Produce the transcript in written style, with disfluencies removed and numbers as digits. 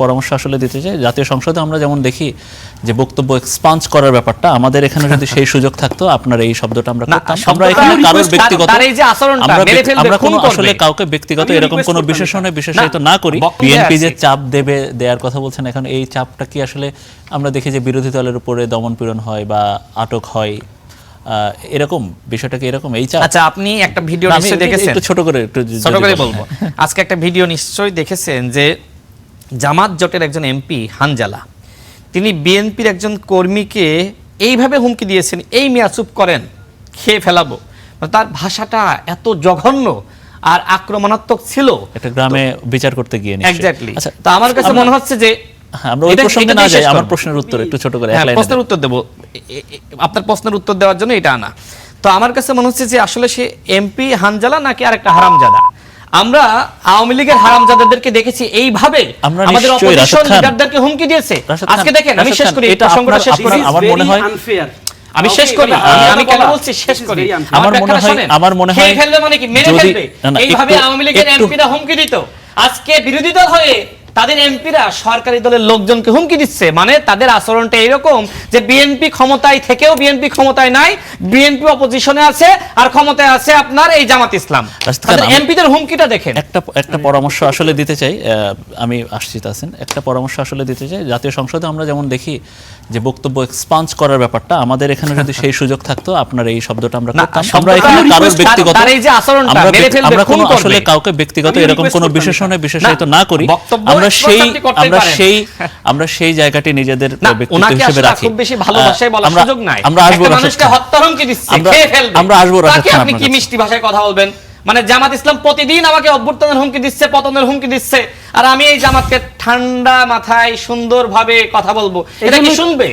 পরামর্শ আসলে দিতে চাই, জাতীয় সংসদে আমরা যেমন দেখি যে বক্তব্য এক্সপান্স করার ব্যাপারটা, আমাদের এখানে যদি সেই সুযোগ থাকতো আপনার এই শব্দটা আমরা করতাম। আমরা এখানে কারোর ব্যক্তিগত আমরা কোনো আসলে কাউকে ব্যক্তিগত এরকম কোনো বিশেষণে বিশেষায়িত না করি। বিএনপি যে চাপ দেওয়ার কথা বলছেন, এখন এই চাপটা কি আসলে আমরা দেখি যে বিরোধী দলের উপরে দমনপীড়ন হয় বা আটক হয়, এরকম বিষয়টা কি এরকম? এই চাপ। আচ্ছা, আপনি একটা ভিডিও নিশ্চয়ই দেখেছেন, একটু ছোট করে বলবো। আজকে একটা ভিডিও নিশ্চয়ই দেখেছেন যে জামাত জোটের একজন এমপি হানজালা, তিনি বিএনপির একজন কর্মীকে এইভাবে হুমকি দিয়েছেন, এই মিয়া চুপ করেন, খেয়ে ফেলাবো। তার ভাষাটা এত জঘন্য আর আক্রমণাত্মক ছিল। একটা গ্রামে বিচার করতে গিয়ে এক্স্যাক্টলি। তো আমার কাছে মনে হচ্ছে যে আমরা ওই প্রসঙ্গে না যাই, আমার প্রশ্নের উত্তর একটু ছোট করে প্রশ্নের উত্তর দেব, আপনার প্রশ্নের উত্তর দেওয়ার জন্য এটা আনা। তো আমার কাছে মনে হচ্ছে যে আসলে সে এমপি হানজালা নাকি আরেকটা হারামজাদা। আমরা আওয়ামী লীগের হারামজাদাদেরকে দেখেছি এইভাবে আমাদের অপোজিশন লিডারদেরকে হুমকি দিয়েছে। আজকে দেখেন, আমি শেষ করি, এটা সংকটটা শেষ করি। আমার মনে হয় আমি শেষ করি, আমি কেন বলছি শেষ করি, আমার মনে হয় ফেলবে মানে কি মেরে ফেলবে, এইভাবে আওয়ামী লীগের এমপিরা হুমকি দিত। আজকে বিরোধী দল হয়ে তাদের এমপিরা সরকারি দলের লোকজনকে হুমকি দিচ্ছে, মানে তাদের আচরণটা এরকম যে বিএনপি ক্ষমতায় থেকেও বিএনপি ক্ষমতায় নাই, বিএনপি অপোজিশনে আছে আর ক্ষমতায় আছে আপনার এই জামাত ইসলাম। এমপিদের হুমকিটা দেখেন। একটা পরামর্শ আসলে দিতে চাই, আমি আসছি তাসিন, একটা পরামর্শ আসলে দিতে চাই। জাতীয় সংসদে আমরা যেমন দেখি যে বক্তব্য এক্সপান্স করার ব্যাপারটা, আমাদের এখানে যদি সেই সুযোগ থাকতো আপনার এই শব্দটা আমরা করতাম। আমরা এখানে কারোর ব্যক্তিগত আমরা কোনো আসলে কাউকে ব্যক্তিগত এরকম কোনো বিশেষণে বিশেষায়িত না করি। আমরা সেই জায়গাটি নিজেদের ব্যক্তিত্ব হিসেবে রাখি। খুব বেশি ভালোবাসায় বলার সুযোগ নাই। আমরা আসবো, মানুষকে হত্যা হুমকি দিচ্ছে, খেয়ে ফেলবে, আমরা আসবো। আপনি কি মিষ্টি ভাষায় কথা বলবেন? মানে জামাত ইসলাম প্রতিদিন আমাকে অভ্যুত্থানের হুমকি দিচ্ছে, পতনের হুমকি দিচ্ছে, আর আমি এই জামাতকে ঠান্ডা মাথায় সুন্দরভাবে কথা বলবো, এটা কি শুনবে?